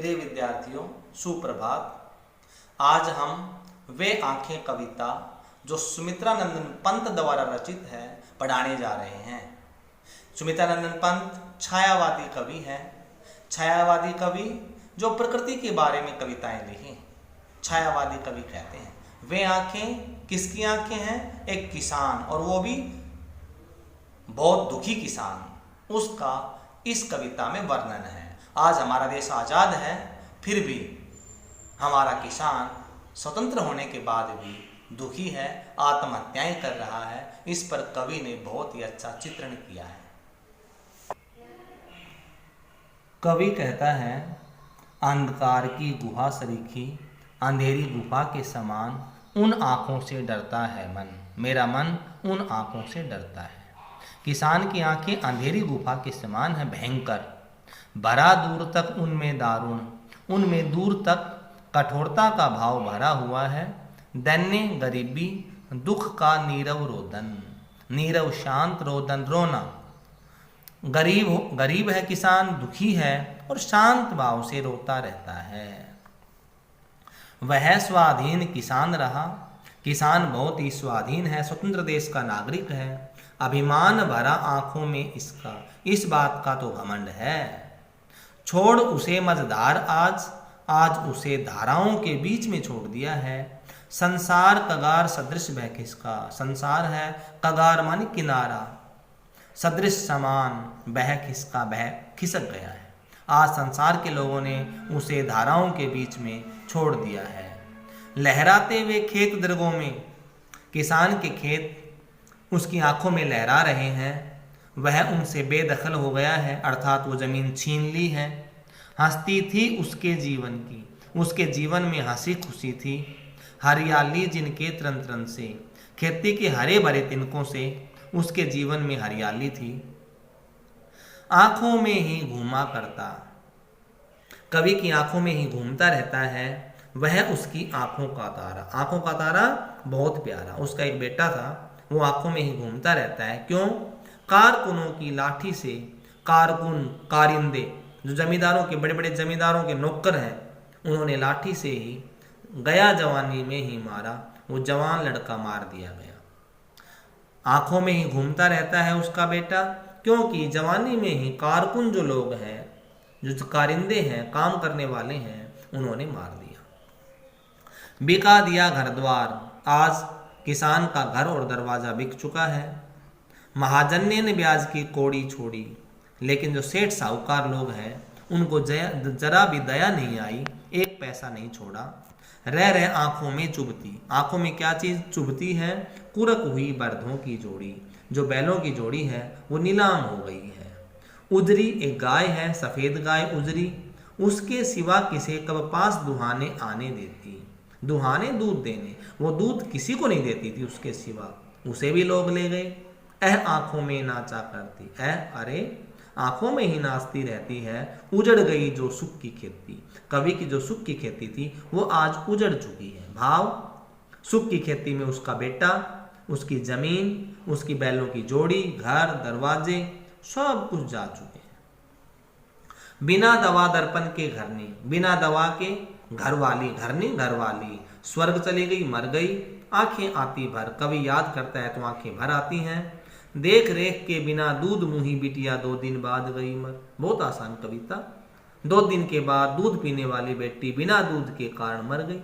प्रिय विद्यार्थियों, सुप्रभात। आज हम वे आंखें कविता जो सुमित्रा नंदन पंत द्वारा रचित है पढ़ाने जा रहे हैं। सुमित्रा नंदन पंत छायावादी कवि हैं। छायावादी कवि जो प्रकृति के बारे में कविताएं लिखी, छायावादी कवि कहते हैं। वे आंखें किसकी आंखें हैं? एक किसान, और वो भी बहुत दुखी किसान, उसका इस कविता में वर्णन है। आज हमारा देश आज़ाद है, फिर भी हमारा किसान स्वतंत्र होने के बाद भी दुखी है, आत्महत्याएं कर रहा है। इस पर कवि ने बहुत ही अच्छा चित्रण किया है। कवि कहता है, अंधकार की गुहा सरीखी, अंधेरी गुफा के समान, उन आँखों से डरता है मन, मेरा मन उन आँखों से डरता है। किसान की आंखें अंधेरी गुफा के समान है, भयंकर, भरा दूर तक उनमें दारुण, उनमें दूर तक कठोरता का भाव भरा हुआ है। दैन्य गरीबी, दुख का नीरव रोदन, नीरव शांत रोदन, रोना। गरीब है किसान, दुखी है और शांत भाव से रोता रहता है। वह स्वाधीन किसान रहा, किसान बहुत ही स्वाधीन है, स्वतंत्र देश का नागरिक है। अभिमान भरा आंखों में इसका, इस बात का तो घमंड है। छोड़ उसे मझधार आज उसे धाराओं के बीच में छोड़ दिया है। संसार कगार सदृश बह खिसका, संसार है कगार मानी किनारा, सदृश समान बह खिसका, बह खिसक गया है। आज संसार के लोगों ने उसे धाराओं के बीच में छोड़ दिया है। लहराते हुए खेत दरगों में, किसान के खेत उसकी आंखों में लहरा रहे हैं। वह उनसे बेदखल हो गया है, अर्थात वो जमीन छीन ली है। हंसती थी उसके जीवन की, उसके जीवन में हंसी खुशी थी। हरियाली जिनके त्रन त्रन से, खेती के हरे भरे तिनकों से उसके जीवन में हरियाली थी। आंखों में ही घूमा करता, कवि की आंखों में ही घूमता रहता है वह उसकी आंखों का तारा। आंखों का तारा बहुत प्यारा। उसका एक बेटा था, वो आंखों में ही घूमता रहता है। क्यों? कारकुनों की लाठी से, कारकुन कारिंदे जो जमींदारों के, बड़े बड़े जमींदारों के नौकर हैं, उन्होंने लाठी से ही गया जवानी में ही मारा, वो जवान लड़का मार दिया गया। आंखों में ही घूमता रहता है उसका बेटा, क्योंकि जवानी में ही कारकुन जो लोग हैं, जो कारिंदे हैं, काम करने वाले हैं, उन्होंने मार दिया। बिका दिया घर द्वार, आज किसान का घर और दरवाजा बिक चुका है। महाजन्य ने ब्याज की कौड़ी छोड़ी, लेकिन जो सेठ साहूकार लोग हैं उनको जरा भी दया नहीं आई, एक पैसा नहीं छोड़ा। रह आंखों में चुभती, आंखों में क्या चीज चुभती है? कुरक हुई बर्धों की जोड़ी, जो बैलों की जोड़ी है वो नीलाम हो गई है। उजरी एक गाय है, सफेद गाय उजरी, उसके सिवा किसे कब पास दुहाने आने देती। दुहाने दूध देने, वो दूध किसी को नहीं देती थी उसके सिवा, उसे भी लोग ले गए। आंखों में नाचा करती, अरे आंखों में ही नाचती रहती है। उजड़ गई जो सुख की खेती, कवि की जो सुख की खेती थी वो आज उजड़ चुकी है। भाव, सुख की खेती में उसका बेटा, उसकी जमीन, उसकी बैलों की जोड़ी, घर दरवाजे सब कुछ जा चुके हैं। बिना दवा दर्पण के घरनी, बिना दवा के घरवाली, घरनी घरवाली, स्वर्ग चली गई, मर गई, आंखें आती भर। कवि याद करता है तो आंखें भर आती हैं। देख रेख के बिना दूध मुही बिटिया, 2 दिन बाद गई मर। बहुत आसान कविता। 2 दिन के बाद दूध पीने वाली बेटी बिना दूध के कारण मर गई।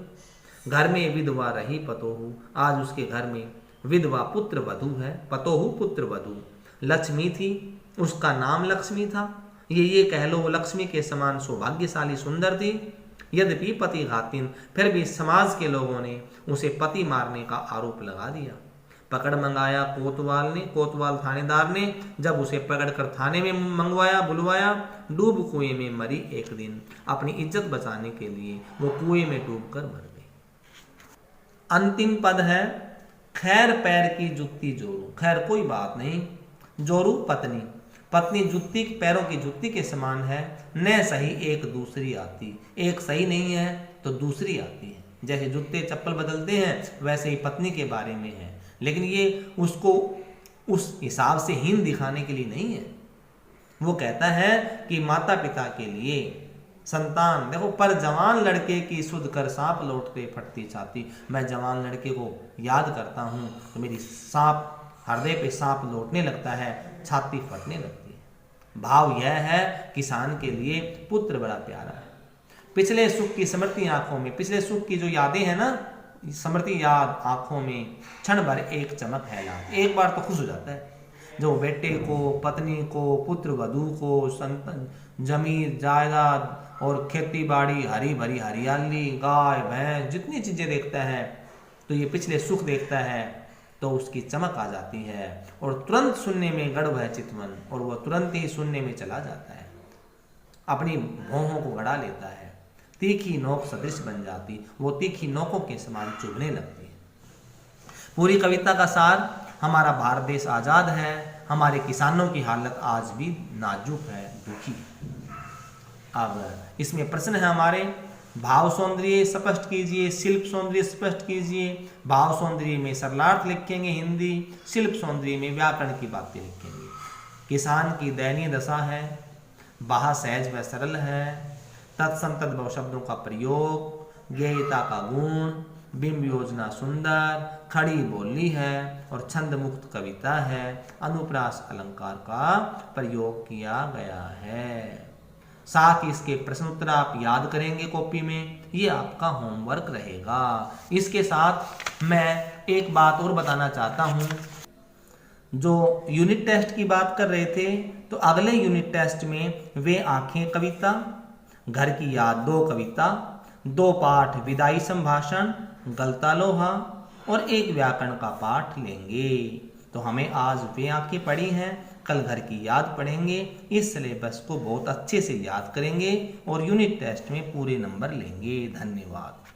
घर में विधवा रही पतोहू, आज उसके घर में विधवा पुत्र वधू है। पतोहू पुत्र वधू, लक्ष्मी थी, उसका नाम लक्ष्मी था। ये कह लो वो लक्ष्मी के समान सौभाग्यशाली सुंदर थी। यद्यपि पति घातिन, फिर भी समाज के लोगों ने उसे पति मारने का आरोप लगा दिया। पकड़ मंगाया कोतवाल ने, कोतवाल थानेदार ने। जब उसे पकड़कर थाने में मंगवाया, बुलवाया, डूब कुएं में मरी एक दिन। अपनी इज्जत बचाने के लिए वो कुएं में डूबकर मर गई। अंतिम पद है, खैर पैर की जुत्ती जोरू। खैर कोई बात नहीं, जोरू पत्नी, पत्नी जुत्ती, पैरों की जुत्ती के समान है। न सही एक दूसरी आती, एक सही नहीं है तो दूसरी आती है। जैसे जूते चप्पल बदलते हैं वैसे ही पत्नी के बारे में है, लेकिन ये उसको उस हिसाब से हीन दिखाने के लिए नहीं है। वो कहता है कि माता पिता के लिए संतान, देखो, पर जवान लड़के की सुध कर सांप लौटते फटती छाती। मैं जवान लड़के को याद करता हूँ तो मेरी सांप, हृदय पे सांप लौटने लगता है, छाती फटने लगती है। भाव यह है, किसान के लिए पुत्र बड़ा प्यारा है। पिछले सुख की स्मृति आंखों में, पिछले सुख की जो यादें हैं ना, स्मृति याद आंखों में, क्षण भर एक चमक है लाल। एक बार तो खुश हो जाता है, जो बेटे को, पत्नी को, पुत्र वधू को, संतान, जमीन जायदाद और खेती बाड़ी, हरी भरी हरियाली, गाय भैंस, जितनी चीजें देखता है, तो ये पिछले सुख देखता है तो उसकी चमक आ जाती है और तुरंत सुनने में गढ़ है चितवन, और वह तुरंत ही सुनने में चला जाता है, अपनी भौहों को गड़ा लेता है। तीखी नोक सदृश बन जाती, वो तीखी नोकों के समान चुभने लगती है। पूरी कविता का सार, हमारा भारत देश आज़ाद है, हमारे किसानों की हालत आज भी नाजुक है, दुखी है। अब इसमें प्रश्न है हमारे, भाव सौंदर्य स्पष्ट कीजिए, शिल्प सौंदर्य स्पष्ट कीजिए। भाव सौंदर्य में सरलार्थ लिखेंगे हिंदी, शिल्प सौंदर्य में व्याकरण की बातें लिखेंगे। किसान की दयनीय दशा है, बाह सहज व सरल है, तत्सम तद्भव शब्दों का प्रयोग, ज्ञेयता का गुण, बिंब योजना सुंदर, खड़ी बोली है और छंद मुक्त कविता है। अनुप्रास अलंकार का प्रयोग किया गया है। साथ ही इसके प्रश्न उत्तर आप याद करेंगे कॉपी में, ये आपका होमवर्क रहेगा। इसके साथ मैं एक बात और बताना चाहता हूँ, जो यूनिट टेस्ट की बात कर रहे थे, तो अगले यूनिट टेस्ट में वे आंखें कविता, घर की याद 2 कविता, 2 पाठ विदाई संभाषण, गलता लोहा और 1 व्याकरण का पाठ लेंगे। तो हमें आज वे आंखें पढ़ी हैं, कल घर की याद पढ़ेंगे। इस सिलेबस को बहुत अच्छे से याद करेंगे और यूनिट टेस्ट में पूरे नंबर लेंगे। धन्यवाद।